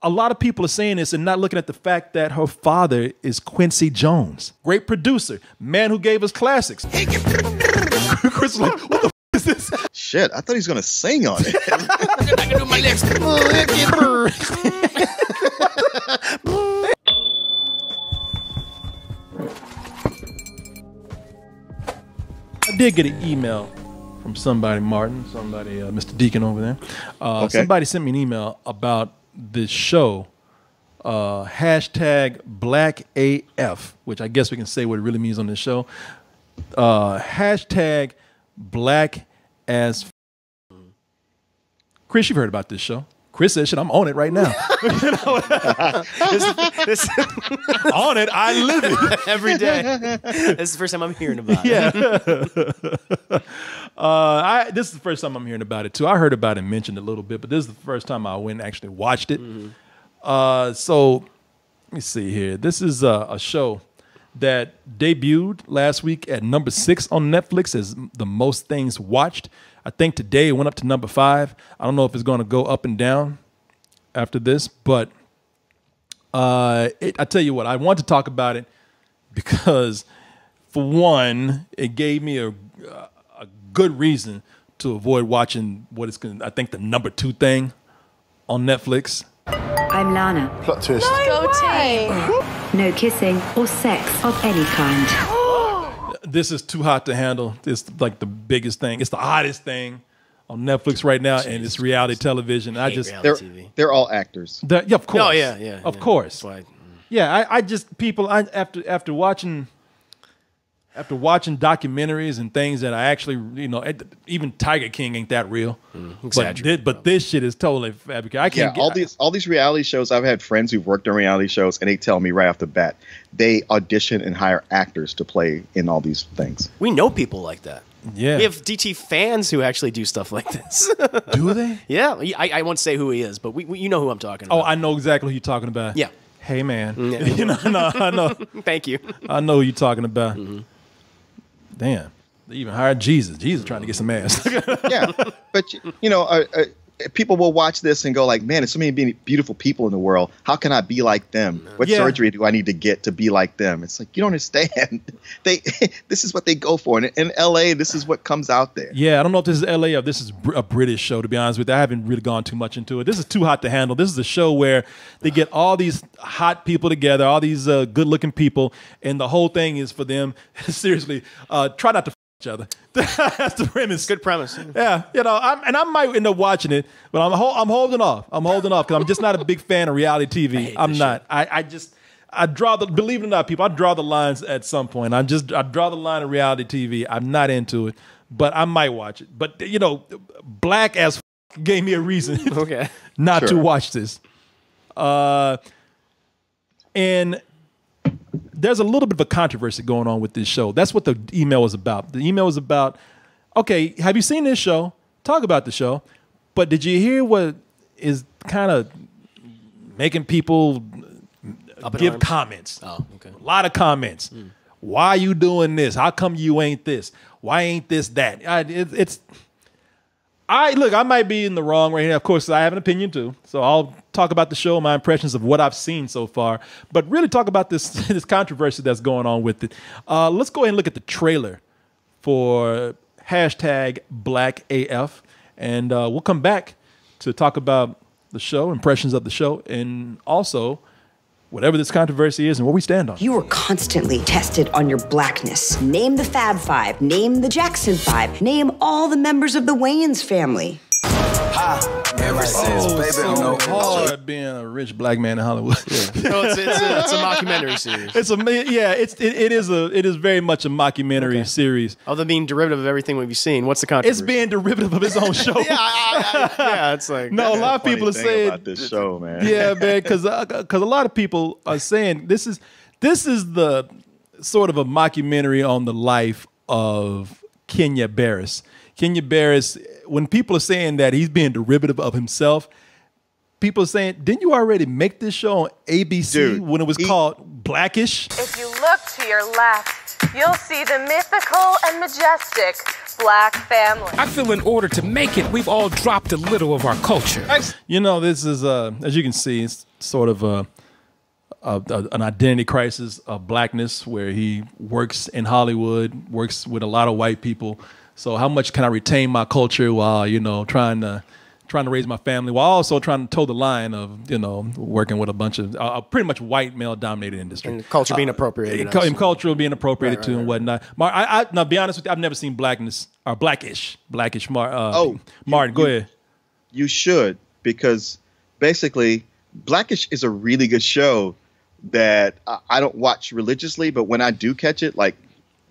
a lot of people are saying this and not looking at the fact that her father is Quincy Jones, great producer, man who gave us classics. Chris was like, what the f is this? Shit, I thought he was gonna sing on it. I can do my legs. I did get an email from somebody, Martin, somebody, Mr. Deacon over there. Okay. Somebody sent me an email about this show, hashtag BLACKAF, which I guess we can say what it really means on this show. Hashtag Black as F. Chris, you've heard about this show. Chris said, shit, I'm on it right now. This On it, I live it. every day. This is the first time I'm hearing about it. Yeah. This is the first time I'm hearing about it too. I heard about it mentioned a little bit, but this is the first time I went and actually watched it. So let me see here. This is a show that debuted last week at number 6 on Netflix as the most things watched. I think today it went up to number 5. I don't know if it's going to go up and down after this, but I tell you what, I want to talk about it because, for one, it gave me a good reason to avoid watching what is, I think, the number 2 thing on Netflix. I'm Lana. Plot twist. Go team. No kissing or sex of any kind. This is too hot to handle. It's like the biggest thing. It's the hottest thing on Netflix right now, and it's reality television. I just They're all actors. yeah, of course. Oh yeah. Of course. That's why, Yeah, I just people after watching documentaries and things that I actually, even Tiger King ain't that real. But this shit is totally fabricated. I can't all these reality shows. I've had friends who've worked on reality shows, and they tell me right off the bat they audition and hire actors to play in all these things. we know people like that. Yeah. We have DT fans who actually do stuff like this. Do they? Yeah, I won't say who he is, but you know who I'm talking about. Oh, I know exactly who you're talking about. Yeah. Hey, man. Yeah. I know. Thank you. I know who you're talking about. Damn. They even hired Jesus. Jesus trying to get some ass. Yeah, but people will watch this and go like, man, there's so many beautiful people in the world. How can I be like them? What surgery do I need to get to be like them? It's like, you don't understand. This is what they go for. And in LA, this is what comes out there. Yeah, I don't know if this is LA or this is a British show, to be honest with you. I haven't really gone too much into it. This is too hot to handle. This is a show where they get all these hot people together, all these good-looking people, and the whole thing is for them, seriously, try not to each other. That's the premise. Good premise. Yeah, I might end up watching it, but I'm holding off. I'm holding off because I'm just not a big fan of reality TV. I'm not. I draw the, believe it or not, people, I draw the lines at some point. I draw the line of reality TV. I'm not into it, but I might watch it. But Black as F gave me a reason not to watch this. And there's a little bit of a controversy going on with this show. That's what the email was about. The email was about, okay, have you seen this show? Talk about the show. But did you hear what is kind of making people give comments? Oh, okay. A lot of comments. Why are you doing this? How come you ain't this? Why ain't this that? Look, I might be in the wrong right here. Of course, I have an opinion too. So I'll talk about the show, my impressions of what I've seen so far, but really talk about this controversy that's going on with it. Let's go ahead and look at the trailer for hashtag BLACKAF, and we'll come back to talk about the show, impressions of the show, and also whatever this controversy is and what we stand on. You were constantly tested on your blackness. Name the Fab Five, name the Jackson Five, name all the members of the Wayans family. Ever since, baby, so hard being a rich black man in Hollywood. No, it's a mockumentary series. It is very much a mockumentary series. Other than being derivative of everything we've seen, what's the controversy? It's being derivative of his own show. Yeah, it's like no. A lot of people are saying about this show, man. Yeah, man, because a lot of people are saying this is the sort of a mockumentary on the life of Kenya Barris. Kenya Barris, when people are saying that he's being derivative of himself, people are saying, didn't you already make this show on ABC when it was called Blackish? If you look to your left, you'll see the mythical and majestic Black family. I feel in order to make it, we've all dropped a little of our culture. You know, this is, as you can see, it's sort of an identity crisis of blackness where he works in Hollywood, works with a lot of white people. So how much can I retain my culture while, you know, trying to raise my family while also trying to toe the line of, you know, working with a bunch of pretty much white male-dominated industry. And culture being appropriated. And culture being appropriated too and whatnot. Now, be honest with you, I've never seen Blackish. Martin, go ahead. You should, because basically Blackish is a really good show that I don't watch religiously, but when I do catch it, like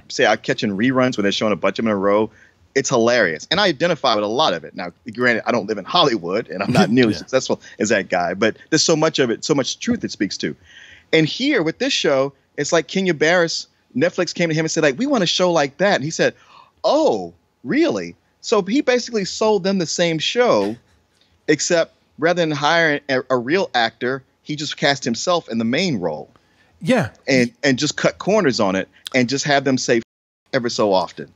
say I catch in reruns when they're showing a bunch of them in a row, it's hilarious. And I identify with a lot of it. Now, granted, I don't live in Hollywood and I'm not nearly successful as that guy, but there's so much of it, so much truth it speaks to. And here with this show, it's like Kenya Barris, Netflix came to him and said, like, we want a show like that. And he said, oh, really? So he basically sold them the same show, except rather than hiring a real actor, he just cast himself in the main role. Yeah. And just cut corners on it and just have them say ever so often.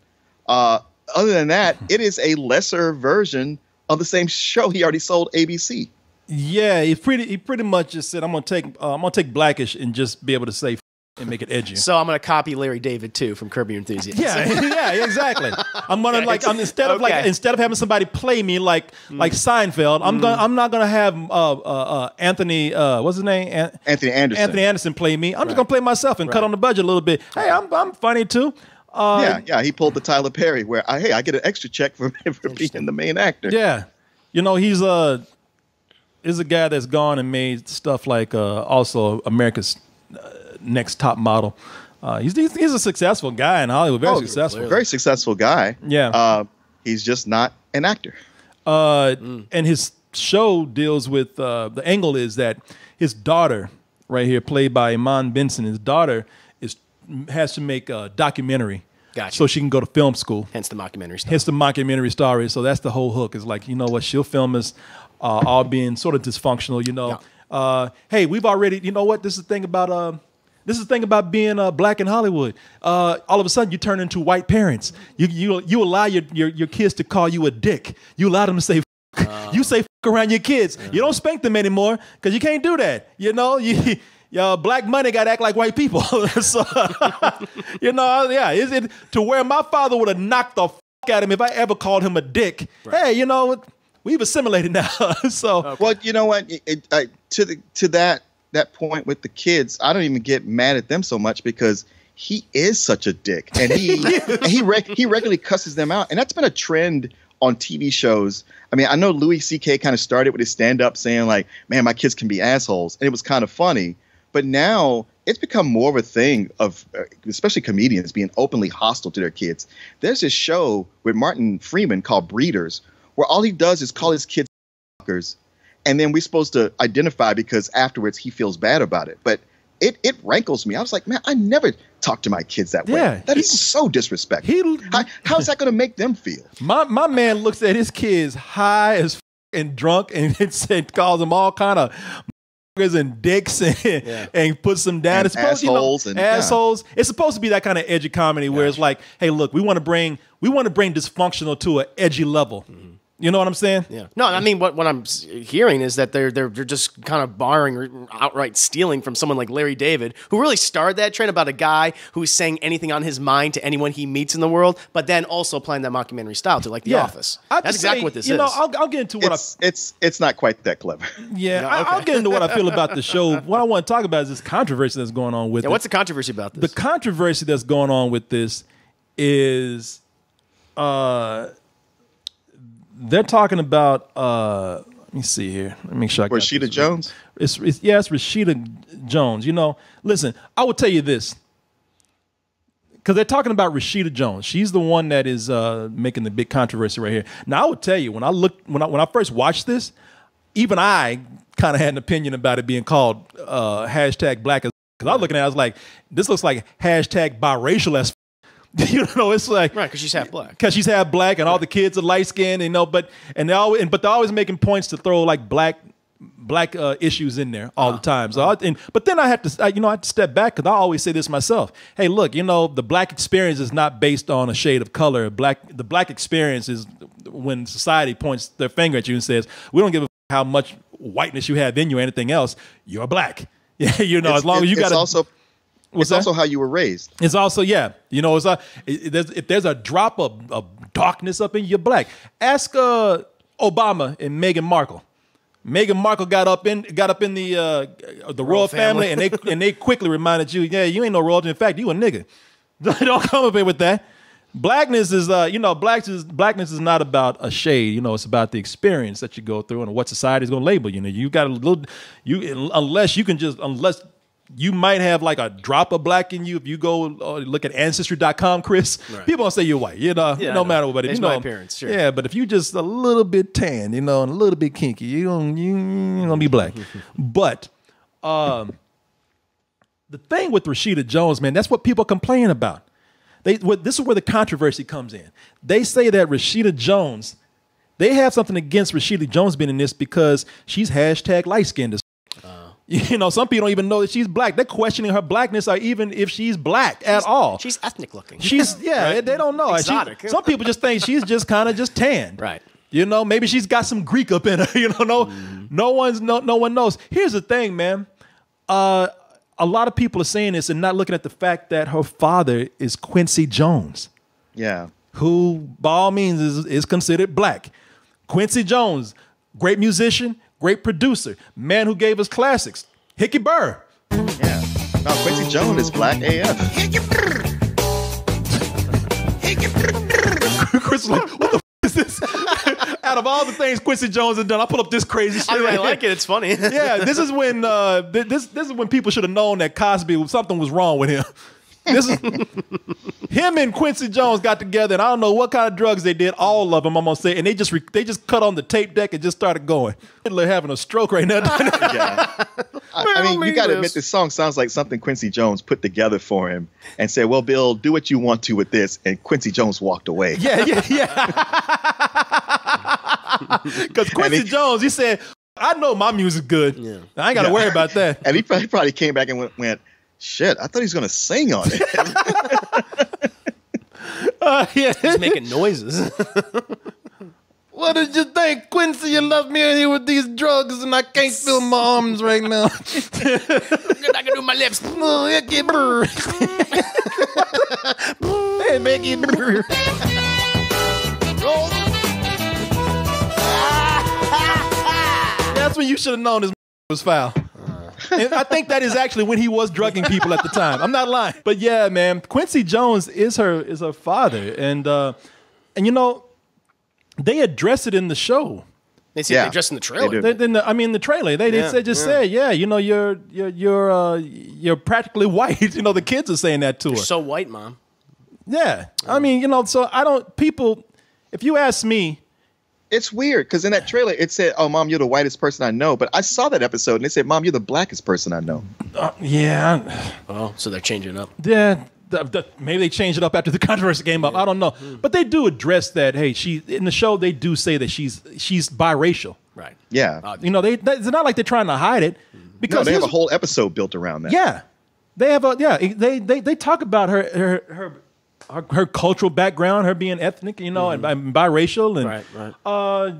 Other than that, it is a lesser version of the same show he already sold ABC. Yeah, he pretty much just said, I'm gonna take Blackish and just be able to say and make it edgy. So I'm gonna copy Larry David too from Curb Your Enthusiasm. Yeah, exactly. I'm gonna instead of having somebody play me like Seinfeld, I'm not gonna have Anthony what's his name Anthony Anderson. Anthony Anderson play me. I'm just gonna play myself and cut on the budget a little bit. Hey, I'm funny too. He pulled the Tyler Perry where I get an extra check for being the main actor. Yeah, you know he's a guy that's gone and made stuff like also America's Next Top Model. He's a successful guy in Hollywood, very successful, very successful guy. Yeah, he's just not an actor. And his show deals with the angle is that his daughter, right here, played by Iman Benson, his daughter has to make a documentary. Gotcha. So she can go to film school. Hence the mockumentary story. Hence the mockumentary story. So that's the whole hook. Is like, you know what? She'll film us all being sort of dysfunctional. You know, hey, we've already. You know what? This is the thing about being black in Hollywood. All of a sudden, you turn into white parents. You allow your kids to call you a dick. You allow them to say. You say around your kids. You don't spank them anymore because you can't do that. You know black money got to act like white people. So, is it to where my father would have knocked the at him if I ever called him a dick? Right. Hey, we've assimilated now. So, well, you know what? To that point with the kids, I don't even get mad at them so much because he is such a dick, and he regularly cusses them out, and that's been a trend on TV shows. I mean, I know Louis C.K. kind of started with his stand-up saying like, "Man, my kids can be assholes," and it was kind of funny. But now it's become more of a thing of, especially comedians being openly hostile to their kids. There's this show with Martin Freeman called Breeders, where all he does is call his kids fuckers, and then we're supposed to identify because afterwards he feels bad about it. But it rankles me. I was like, man, I never talk to my kids that way. Yeah, that is so disrespectful. How's that going to make them feel? My man looks at his kids high as and drunk and calls them all kind of and dicks and puts them down. It's supposed assholes assholes. It's supposed to be that kind of edgy comedy where it's like, hey, look, we want to bring dysfunctional to an edgy level. Mm-hmm. You know what I'm saying? Yeah. No, I mean what I'm hearing is that they're just kind of borrowing or outright stealing from someone like Larry David, who really started that trend about a guy who's saying anything on his mind to anyone he meets in the world, but then also applying that mockumentary style to like The Office. That's exactly what this is. I'll get into what it's not quite that clever. Yeah, no, okay. I'll get into what I feel about the show. What I want to talk about is this controversy that's going on with it. What's the controversy about this? The controversy that's going on with this is they're talking about let me see here. Let me make sure I got Rashida Jones? It's Rashida Jones. Listen, I will tell you this. Because they're talking about Rashida Jones. She's the one that is making the big controversy right here. Now, I would tell you, when I first watched this, even I kind of had an opinion about it being called hashtag black as. Because I was looking at it, I was like, this looks like hashtag biracial as. It's like right because she's half black. Because she's half black, and all the kids are light skinned, but they're always making points to throw like black black issues in there all the time. So, but then I have to, I have to step back because I always say this myself. Hey, look, the black experience is not based on a shade of color. The black experience is when society points their finger at you and says, "We don't give a how much whiteness you have in you or anything else. You're black." Yeah, as long as you got to. It's also how you were raised. It's also, if there's a drop of darkness up in you, you're black. Ask Obama and Meghan Markle. Meghan Markle got up in the royal family, and they quickly reminded you, you ain't no royalty. In fact, you a nigga. Don't come up here with that. Blackness is, blackness is not about a shade. It's about the experience that you go through and what society is going to label you. You got unless you might have like a drop of black in you. If you go look at Ancestry.com, Chris, people gonna say you're white. No matter what. It's my appearance, sure. Yeah, but if you just a little bit tan, and a little bit kinky, you gonna be black. But the thing with Rashida Jones, man, that's what people complain about. This is where the controversy comes in. They say that Rashida Jones, they have something against Rashida Jones being in this because she's hashtag light-skinned. Some people don't even know that she's black. They're questioning her blackness or even if she's black at all. She's ethnic looking. Right? They don't know. Exotic. Some people just think she's just kind of just tanned. Right. Maybe she's got some Greek up in her. No one knows. Here's the thing, man. A lot of people are saying this and not looking at the fact that her father is Quincy Jones. Yeah. Who, by all means, is considered black. Quincy Jones, great musician, great producer, man who gave us classics. Hickey Burr. Yeah. No, Quincy Jones is black AF. Hickey Burr. Hickey Burr. Chris is like, what the is this? Out of all the things Quincy Jones has done, I put up this crazy shit. I like it. It's funny. Yeah, this is when this is when people should have known that Cosby, something was wrong with him. This is him and Quincy Jones got together, and I don't know what kind of drugs they did. All of them, I'm gonna say, and they just cut on the tape deck and just started going. They're having a stroke right now. Yeah. I mean, you got to admit, this song sounds like something Quincy Jones put together for him and said, "Well, Bill, do what you want to with this," and Quincy Jones walked away. Yeah. Because Quincy Jones, he said, "I know my music's good. Yeah. I ain't got to worry about that." And he probably came back and went. Shit, I thought he was going to sing on it. He's making noises. What did you think, Quincy? You left me in here with these drugs and I can't feel my arms right now. I can do my lips. Hey, Mickey. That's when you should have known this was foul. And I think that is actually when he was drugging people at the time. I'm not lying. But yeah, man, Quincy Jones is her father. And they address it in the show. They see it addressed in the trailer. In the trailer. They said, you're practically white. The kids are saying that to her. You're so white, Mom. Yeah. I mean, so if you ask me, it's weird because in that trailer it said, "Oh, Mom, you're the whitest person I know." But I saw that episode and it said, "Mom, you're the blackest person I know." Yeah. Oh, so they're changing it up. Yeah. Maybe they changed it up after the controversy came up. I don't know. But they do address that. Hey, in the show they do say that she's biracial. Right. Yeah. It's not like they're trying to hide it because they have a whole episode built around that. Yeah. They have they talk about her cultural background, her being ethnic, and biracial, and right.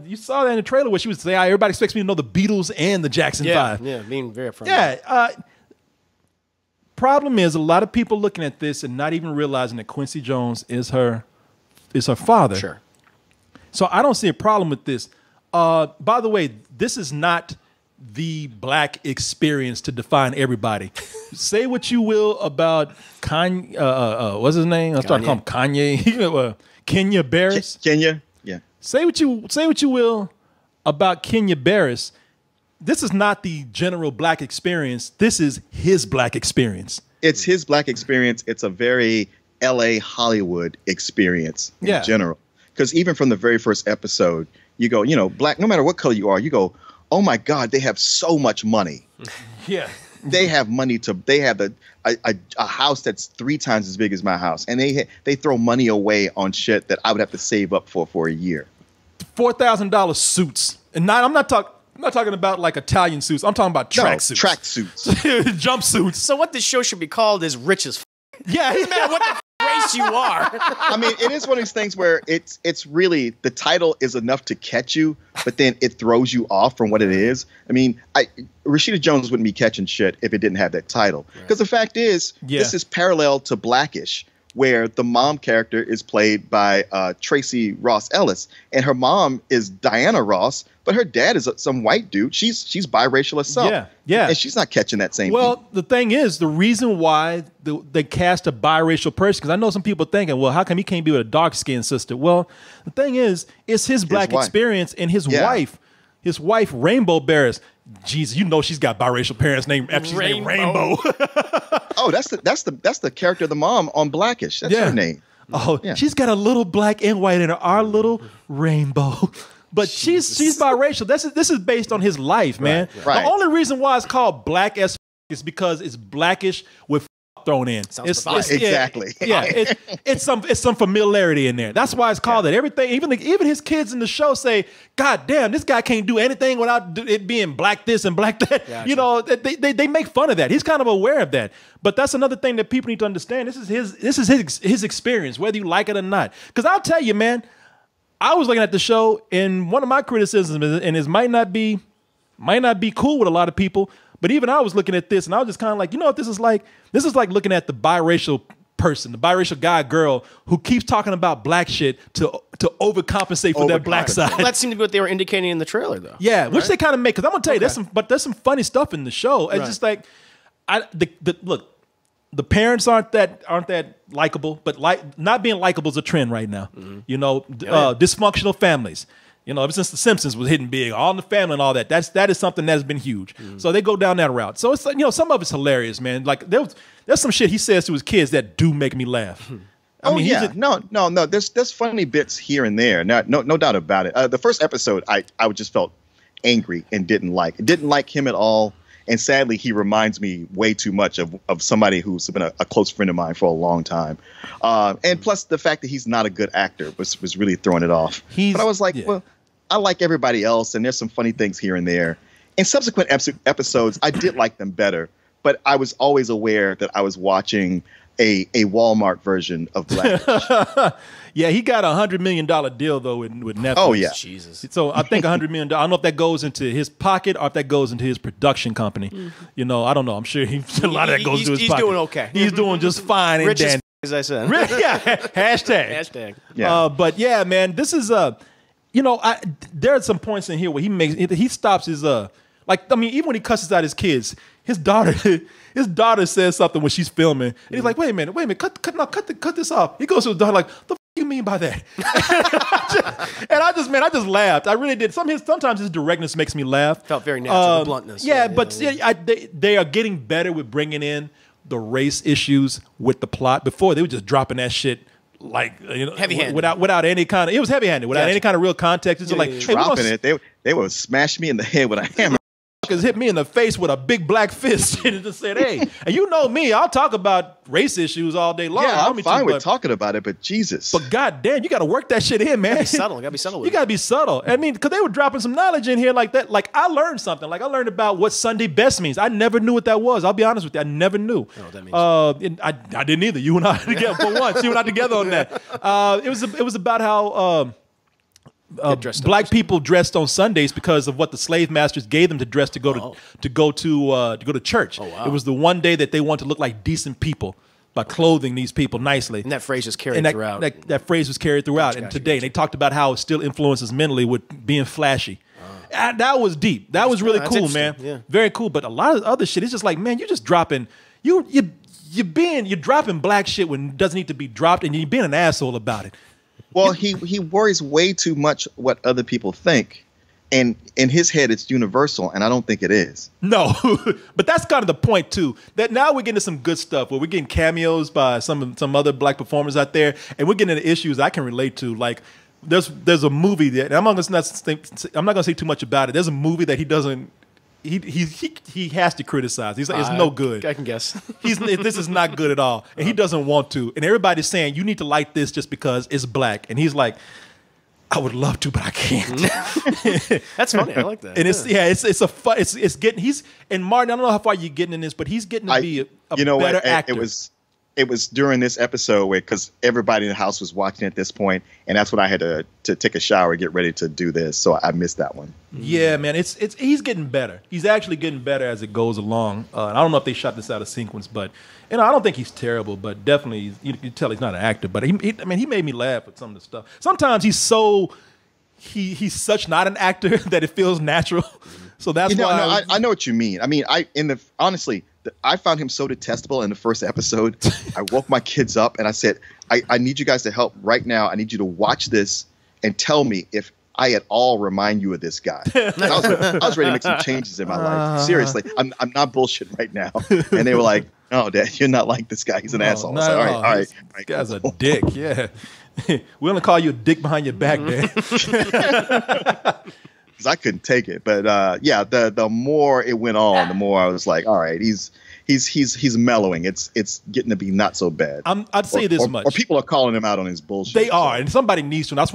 You saw that in the trailer where she would say, "Everybody expects me to know the Beatles and the Jackson 5." Yeah, being very upfront. Yeah. Problem is, a lot of people looking at this and not even realizing that Quincy Jones is her father. Sure. So I don't see a problem with this. By the way, this is not the black experience to define everybody. Say what you will about Kanye. What's his name? I started calling him Kanye. Kenya Barris. Kenya. Yeah. Say what you will about Kenya Barris. This is not the general black experience. This is his black experience. It's his black experience. It's a very LA Hollywood experience in general. Because even from the very first episode, you go, black, no matter what color you are, you go, oh my God, they have so much money. Yeah. They have money they have a house that's 3 times as big as my house. And they throw money away on shit that I would have to save up for a year. $4,000 suits. And I'm not talking, not talking about like Italian suits. I'm talking about track suits. Track suits. Jumpsuits. So what this show should be called is Rich as Yeah, Man, what the race you are. I mean, it is one of these things where it's really the title is enough to catch you, but then it throws you off from what it is. I mean, Rashida Jones wouldn't be catching shit if it didn't have that title. Because the fact is, this is parallel to Blackish, where the mom character is played by Tracy Ross Ellis, and her mom is Diana Ross, but her dad is some white dude. She's biracial herself. Yeah. And she's not catching that same Well, the thing is, the reason why they cast a biracial person, because I know some people thinking, well, how come he can't be with a dark-skinned sister? Well, the thing is, it's his black experience, and his wife, Rainbow Bears. Jeez, you know she's got biracial parents named after she's named Rainbow. Oh, that's the character of the mom on Blackish. That's her name. Oh, she's got a little black and white in her, our little Rainbow. But she's biracial. This is based on his life, man. Right. The only reason why it's called Black as is because it's Blackish with thrown in. Exactly. It's some familiarity in there. That's why it's called that. Everything, even his kids in the show say, "God damn, this guy can't do anything without it being black this and black that." Gotcha. You know, they make fun of that. He's kind of aware of that. But that's another thing that people need to understand. This is his experience, whether you like it or not. Because I'll tell you, man, I was looking at the show, and one of my criticisms, and it might not be cool with a lot of people. But even I was looking at this, and I was just kind of like, you know what this is like? This is like looking at the biracial person, the biracial guy, girl, who keeps talking about black shit to overcompensate for that black side. Well, that seemed to be what they were indicating in the trailer, though. Yeah, right? Which they kind of make. Because I'm gonna tell you, there's some funny stuff in the show. It's just like, look, the parents aren't that likable, but not being likable is a trend right now. Mm-hmm. You know, dysfunctional families. You know, ever since The Simpsons was hitting big, All in the Family and all that, that is something that's been huge. Mm-hmm. So they go down that route. So it's like, you know, some of it's hilarious, man. Like there's some shit he says to his kids that do make me laugh. I mean, no. There's funny bits here and there. No doubt about it. The first episode, I just felt angry and didn't like him at all. And sadly, he reminds me way too much of somebody who's been a close friend of mine for a long time. And plus the fact that he's not a good actor was really throwing it off. But I was like, well, I like everybody else, and there's some funny things here and there. In subsequent episodes, I did like them better, but I was always aware that I was watching a Walmart version of Blackish. Yeah, he got $100 million deal though with Netflix. Oh yeah, Jesus. So I think $100 million. I don't know if that goes into his pocket or if that goes into his production company. Mm-hmm. You know, I don't know. I'm sure a lot of that goes to his pocket. He's doing okay. He's doing just fine. Rich as I said. Yeah. Hashtag. Yeah. But yeah, man, this is you know, there are some points in here where he stops his even when he cusses out his kids, his daughter says something when she's filming, and he's like, wait a minute, cut this off. He goes to his daughter like, the you mean by that? And I just laughed. I really did. Sometimes his directness makes me laugh. Felt very natural, the bluntness. They are getting better with bringing in the race issues with the plot. Before they were just dropping that shit like, you know, heavy-handed without any kind of. It was heavy-handed without any kind of real context. It's just like hey, dropping it. They would smash me in the head with a hammer. Hit me in the face with a big black fist and just said, hey, and you know me, I'll talk about race issues all day long. Yeah, I'm fine with talking about it, but Jesus. But goddamn, you got to work that shit in, man. You gotta be subtle with it. You got to be subtle. I mean, because they were dropping some knowledge in here like that. Like, I learned something. Like, I learned about what Sunday best means. I never knew what that was. I'll be honest with you. I never knew. I know what that means. I didn't either. You and I together for once. You and I together on that. It was about how black people dressed on Sundays because of what the slave masters gave them to dress to go to church. Oh, wow. It was the one day that they wanted to look like decent people by clothing these people nicely. And that phrase was carried throughout. That phrase was carried throughout. And today, they talked about how it still influences mentally with being flashy. And that was deep. That was really cool, man. Yeah. Very cool. But a lot of other shit, it's just like, man, you're just dropping. You're dropping black shit when it doesn't need to be dropped, and you're being an asshole about it. Well, he worries way too much what other people think. And in his head, it's universal, and I don't think it is. No, but that's kind of the point, too. That now we're getting to some good stuff where we're getting cameos by some other black performers out there, and we're getting into issues I can relate to. Like, there's a movie that, and I'm not going to say too much about it. There's a movie that he doesn't. He has to criticize. He's like, it's no good. I can guess. This is not good at all. And he doesn't want to. And everybody's saying, you need to like this just because it's black. And he's like, I would love to, but I can't. That's funny. I like that. And it's a fun. It's getting. He's and Martin. I don't know how far you're getting in this, but he's getting to be a better actor. It was during this episode where, because everybody in the house was watching at this point, and that's when I had to take a shower, get ready to do this. So I missed that one. Yeah, man, he's getting better. He's actually getting better as it goes along. I don't know if they shot this out of sequence, but I don't think he's terrible. But definitely, you tell he's not an actor. But he made me laugh with some of the stuff. Sometimes he's such not an actor that it feels natural. So that's why I know what you mean. I mean, honestly, I found him so detestable in the first episode. I woke my kids up and I said, I need you guys to help right now. I need you to watch this and tell me if I at all remind you of this guy. I was ready to make some changes in my life. Seriously, I'm not bullshitting right now. And they were like, "No, Dad, you're not like this guy. He's an asshole." I said, all right. This guy's a dick. Yeah, we only call you a dick behind your back, Dad. Because I couldn't take it. But the more it went on, the more I was like, all right, he's mellowing. It's getting to be not so bad. I'd say this much. Or people are calling him out on his bullshit. They are, and somebody needs to. That's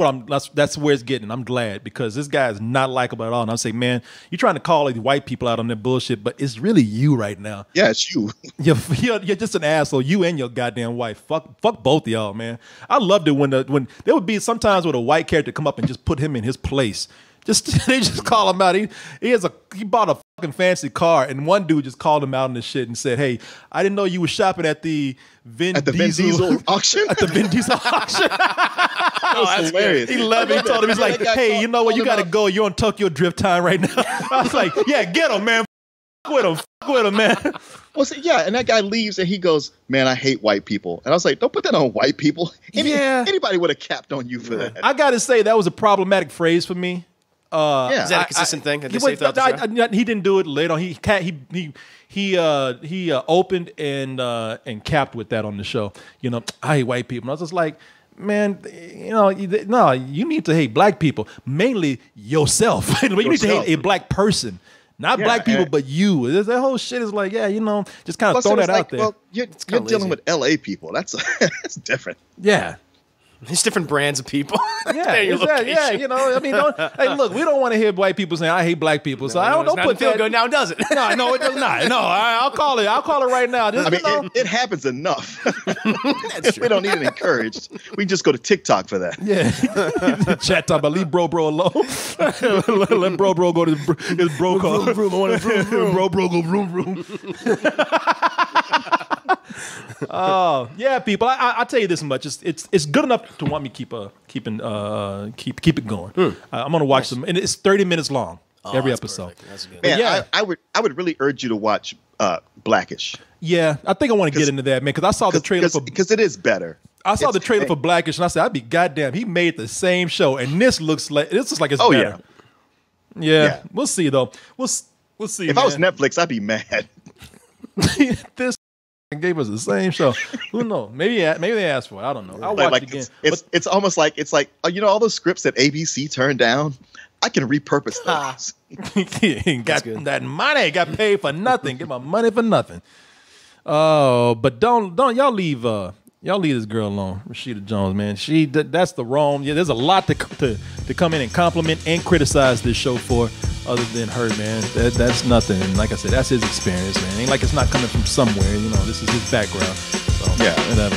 where it's getting. I'm glad, because this guy is not likable at all. And I'm saying, man, you're trying to call these white people out on their bullshit, but it's really you right now. Yeah, it's you. You're just an asshole. You and your goddamn wife. Fuck both of y'all, man. I loved it when there would be sometimes with a white character come up and just put him in his place. They just call him out. He bought a fucking fancy car, and one dude just called him out on this shit and said, "Hey, I didn't know you were shopping at the Vin Diesel auction." At the Vin Diesel auction. That was hilarious. He loved it. He told him, he's like, "Hey, you know what? You got to go. You're on Tokyo Drift time right now." I was like, "Yeah, get him, man. Fuck with him, man." Well, see, yeah, and that guy leaves and he goes, "Man, I hate white people." And I was like, "Don't put that on white people. Anybody would have capped on you for that." I got to say, that was a problematic phrase for me. Is that a consistent thing? He didn't do it later on. He opened and capped with that on the show. You know, I hate white people. And I was just like, man, you need to hate black people, mainly yourself. You need to hate a black person. Not black people, but you. That whole shit is like, just kind of throw that out there. Well, you're dealing with LA people. That's different. Yeah. There's different brands of people. Hey, look, we don't want to hear white people saying I hate black people. So I don't put feel that. good now, does it? No, it does not. No, I'll call it right now. It happens enough. We don't need it encouraged. We just go to TikTok for that. Yeah. Chat talk about leave bro alone. Let bro go to his bro car. Bro go vroom. Oh yeah, people. I tell you this much: it's good enough to want me keep it going. I'm gonna watch them, and it's 30 minutes long every episode. Perfect. That's good. Man, I would really urge you to watch Blackish. Yeah, I think I want to get into that, man, because I saw the trailer because it is better. I saw the trailer for Blackish, and I said, I'd be goddamn. He made the same show, and this looks like it's better. Yeah. We'll see though. We'll see. If I was Netflix, I'd be mad. This gave us the same show. Who knows? Maybe they asked for it. I don't know. I'll watch it again. It's almost like all those scripts that ABC turned down. I can repurpose those. Got that money. Got paid for nothing. Get my money for nothing. Oh, but don't y'all leave this girl alone, Rashida Jones, man. That's the wrong. Yeah, there's a lot to come in and compliment and criticize this show for. Other than her, man, that's nothing. And like I said, that's his experience, man. Ain't like it's not coming from somewhere. You know, this is his background. So, yeah, whatever.